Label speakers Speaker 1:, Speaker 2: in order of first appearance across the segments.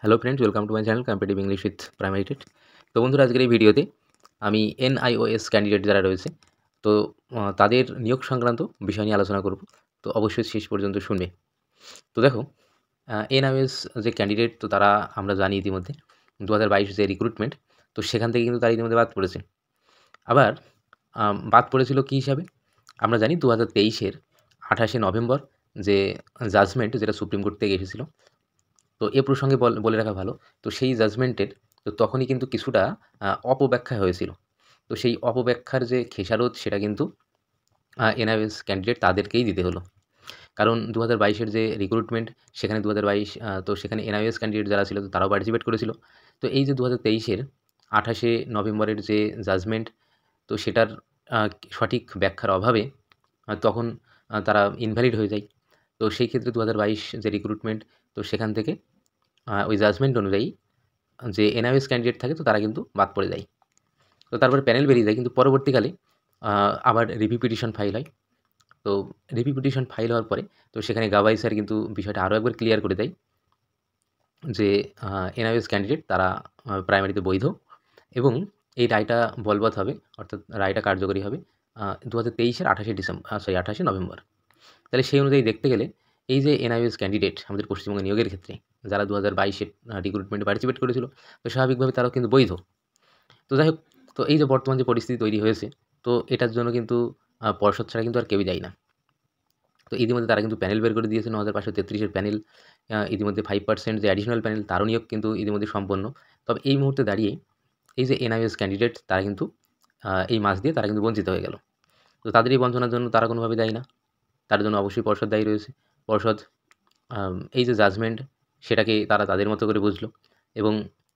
Speaker 1: Hello friends, welcome to my channel competitive English with primary TET. তো বন্ধুরা, আজকের এই ভিডিওতে আমি এনআইওএস ক্যান্ডিডেট যারা রয়েছে, তো তাদের নিয়োগ সংক্রান্ত বিষয় নিয়ে আলোচনা করব। তো অবশ্যই শেষ পর্যন্ত শুনবে। তো দেখো, এনআইওএস যে ক্যান্ডিডেট, তো তারা আমরা জানি ইতিমধ্যে 2022 যে রিক্রুটমেন্ট, তো সেখান থেকে কিন্তু তারা ইতিমধ্যে বাদ পড়েছে। আবার বাদ পড়েছিল কী হিসাবে? আমরা জানি 2023-এর 28শে নভেম্বর যে জাজমেন্ট, যেটা সুপ্রিম কোর্ট থেকে এসেছিল, তো এ প্রসঙ্গে বলে রাখা ভালো। তো সেই জাজমেন্টের তো তখনই কিন্তু কিছুটা অপব্যাখ্যা হয়েছিল। তো সেই অপব্যাখ্যার যে খেসারত, সেটা কিন্তু এনআইওএস ক্যান্ডিডেট তাদেরকেই দিতে হলো। কারণ 2022-এর যে রিক্রুটমেন্ট, সেখানে 2022 তো সেখানে এনআইওএস ক্যান্ডিডেট যারা ছিল, তো তারাও পার্টিসিপেট করেছিল। তো এই যে 2023-এর 28শে নভেম্বরের যে জাজমেন্ট, তো সেটার আ সঠিক ব্যাখ্যার অভাবে তখন তারা ইনভ্যালিড হয়ে যায়। তো সেই ক্ষেত্রে 2022 যে রিক্রুটমেন্ট, তো সেখান থেকে ওই জাজমেন্ট অনুযায়ী যে এনআইওএস ক্যান্ডিডেট থাকে, তো তারা কিন্তু বাদ পড়ে যায়। তো তারপরে প্যানেল বেরিয়ে যায়, কিন্তু পরবর্তীকালে আবার রিভিউ পিটিশন ফাইল হয়। তো রিভিউ পিটিশন ফাইল হওয়ার পরে তো সেখানে গাভাই স্যার কিন্তু বিষয়টা আরও একবার ক্লিয়ার করে দেয় যে এনআইওএস ক্যান্ডিডেট তারা প্রাইমারিতে বৈধ, এবং এই রায়টা বলবৎ হবে, অর্থাৎ রায়টা কার্যকরী হবে 2023-এর 28শে নভেম্বর। তাহলে সেই অনুযায়ী দেখতে গেলে এই যে এনআইওএস ক্যান্ডিডেট আমাদের পশ্চিমবঙ্গে নিয়োগের ক্ষেত্রে যারা 2022-এর রিক্রুটমেন্টে পার্টিসিপেট করেছিল, তো স্বাভাবিকভাবে তারাও কিন্তু বৈধ। তো যাই হোক, তো এই যে বর্তমান যে পরিস্থিতি তৈরি হয়েছে, তো এটার জন্য কিন্তু পর্ষদ ছাড়া কিন্তু আর কেউই দায়ী না। তো ইতিমধ্যে তারা কিন্তু প্যানেল বের করে দিয়েছে, 9533-এর প্যানেল। ইতিমধ্যে 5% যে অ্যাডিশনাল প্যানেল, তারও নিয়োগ কিন্তু ইতিমধ্যে সম্পন্ন। তবে এই মুহূর্তে দাঁড়িয়ে এই যে এনআইওএস ক্যান্ডিডেট, তারা কিন্তু এই মাস দিয়ে তারা কিন্তু বঞ্চিত হয়ে গেল। তো তাদের এই বঞ্চনার জন্য তারা কোনোভাবে দায়ী না। তার জন্য অবশ্যই পর্ষদ দায়ী রয়েছে। পর্ষদ এই যে জাজমেন্ট, সেটাকে তারা তাদের মতো করে বুঝলো, এবং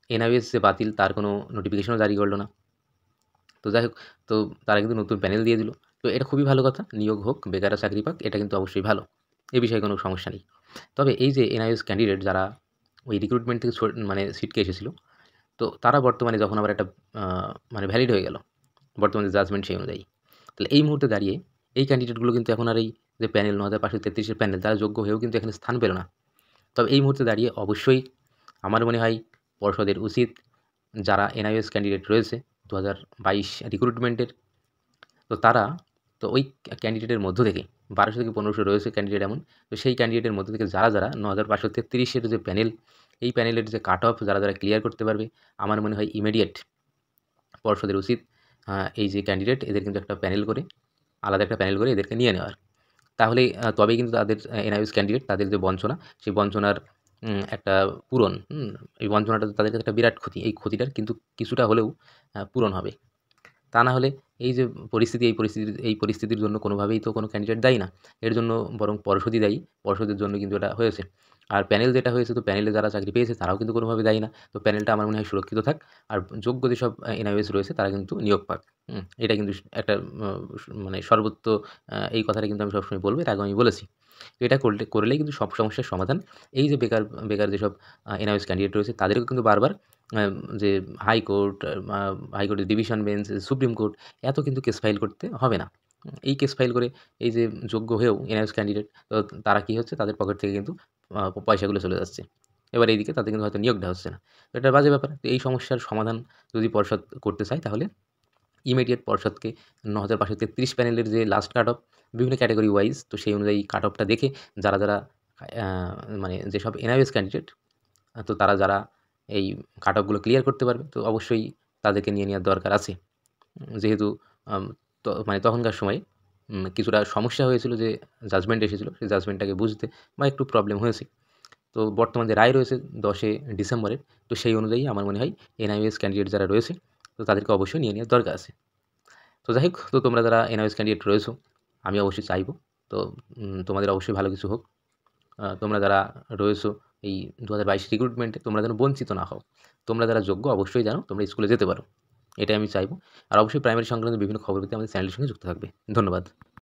Speaker 1: এনআইওএস যে বাতিল, তার কোনো নোটিফিকেশনও জারি করলো না। তো যাই হোক, তো তারা কিন্তু নতুন প্যানেল দিয়ে দিল। তো এটা খুবই ভালো কথা, নিয়োগ হোক, বেকাররা চাকরি পাক, এটা কিন্তু অবশ্যই ভালো। এ বিষয়ে কোনো সমস্যা নেই। তবে এই যে এনআইওএস ক্যান্ডিডেট যারা ওই রিক্রুটমেন্ট থেকে মানে ছিটকে এসেছিল, তো তারা বর্তমানে যখন আবার একটা মানে ভ্যালিড হয়ে গেল বর্তমানে জাজমেন্ট সেই অনুযায়ী, তাহলে এই মুহূর্তে দাঁড়িয়ে এই ক্যান্ডিডেটগুলো কিন্তু এখন আর এই যে প্যানেল 9533-এর প্যানেল, তারা যোগ্য হয়েও কিন্তু এখানে স্থান পেল না। তবে এই মুহূর্তে দাঁড়িয়ে অবশ্যই আমার মনে হয় পর্ষদের উচিত, যারা এনআইওএস ক্যান্ডিডেট রয়েছে 2022 রিক্রুটমেন্টের, তো তারা তো ওই ক্যান্ডিডেটের মধ্য থেকে 1200 থেকে 1500 রয়েছে ক্যান্ডিডেট এমন। তো সেই ক্যান্ডিডেটের মধ্য থেকে যারা 9533-এর যে প্যানেল, এই প্যানেলের যে কাট অফ যারা ক্লিয়ার করতে পারবে, আমার মনে হয় ইমিডিয়েট পর্ষদের উচিত এই যে ক্যান্ডিডেট, এদের কিন্তু একটা প্যানেল করে, আলাদা একটা প্যানেল করে এদেরকে নিয়ে নেওয়ার। তাহলে তবেই কিন্তু তাদের এনআইওএস ক্যান্ডিডেট, তাদের যে বঞ্চনা, সেই বঞ্চনার একটা পূরণ, এই বঞ্চনাটা তাদের কাছে একটা বিরাট ক্ষতি। এই ক্ষতিটার কিন্তু কিছুটা হলেও পূরণ হবে। তা না হলে এই পরিস্থিতির জন্য কোনোভাবেই তো কোনো ক্যান্ডিডেট দায়ী না। এর জন্য বরং পর্ষদই দায়ী। পর্ষদের জন্য কিন্তু এটা হয়েছে। আর প্যানেল যেটা হয়েছে, তো প্যানেলে যারা চাকরি পেয়েছে তারাও কিন্তু কোনোভাবে দায়ী না। তো প্যানেলটা আমার মনে হয় সুরক্ষিত থাক। আর যোগ্য যেসব এনআইওএস রয়েছে, তারা কিন্তু নিয়োগ পাক। এটা কিন্তু একটা মানে সর্বোচ্চ, এই কথাটা কিন্তু আমি সবসময় বলব, এর আগেও আমি বলেছি। তো এটা করলেই কিন্তু সব সমস্যার সমাধান। এই যে বেকার যেসব এনআইওএস ক্যান্ডিডেট রয়েছে, তাদেরকেও কিন্তু বারবার যে হাইকোর্ট, হাইকোর্টের ডিভিশন বেঞ্চ, সুপ্রিম কোর্ট, এত কিন্তু কেস ফাইল করতে হবে না। এই কেস ফাইল করে এই যে যোগ্য হয়েও এনআইওএস ক্যান্ডিডেট, তো তারা কী হচ্ছে, তাদের পকেট থেকে কিন্তু পয়সাগুলো চলে যাচ্ছে। এবার এইদিকে তাদের কিন্তু হয়তো নিয়োগ দেওয়া হচ্ছে না। তো এটা বাজে ব্যাপার। তো এই সমস্যার সমাধান যদি পর্ষদ করতে চায়, তাহলে ইমিডিয়েট পর্ষদকে 9533 প্যানেলের যে লাস্ট কাট অফ, বিভিন্ন ক্যাটেগরি ওয়াইজ, তো সেই অনুযায়ী কাট অফটা দেখে যারা আ মানে যেসব এনআইওএস ক্যান্ডিডেট, তো তারা যারা এই কাট অফগুলো ক্লিয়ার করতে পারবে, তো অবশ্যই তাদেরকে নিয়ে নেওয়ার দরকার আছে। যেহেতু আম মানে তখনকার সময়ে কিছুটা সমস্যা হয়েছিল, যে জাজমেন্ট এসেছিল, সেই জাজমেন্টটাকে বুঝতে বা একটু প্রবলেম হয়েছে। তো বর্তমান যে রায় রয়েছে 10 ডিসেম্বরের, তো সেই অনুযায়ী আমার মনে হয় এনআইওএস ক্যান্ডিডেট যারা রয়েছে, তো তাদেরকে অবশ্যই নিয়ে নেওয়ার দরকার আছে। তো যাই হোক, তো তোমরা যারা এনআইওএস ক্যান্ডিডেট রয়েছো, আমি অবশ্যই চাইবো, তো তোমাদের অবশ্যই ভালো কিছু হোক। তোমরা যারা রয়েছো এই 2022 রিক্রুটমেন্টে, তোমরা যেন বঞ্চিত না হও। তোমরা যারা যোগ্য, অবশ্যই যেন তোমরা স্কুলে যেতে পারো। এটাই আমি চাইবো। আর অবশ্যই প্রাইমারি সংক্রান্ত বিভিন্ন খবর পেতে আমাদের চ্যানেলের সঙ্গে যুক্ত থাকবে। ধন্যবাদ।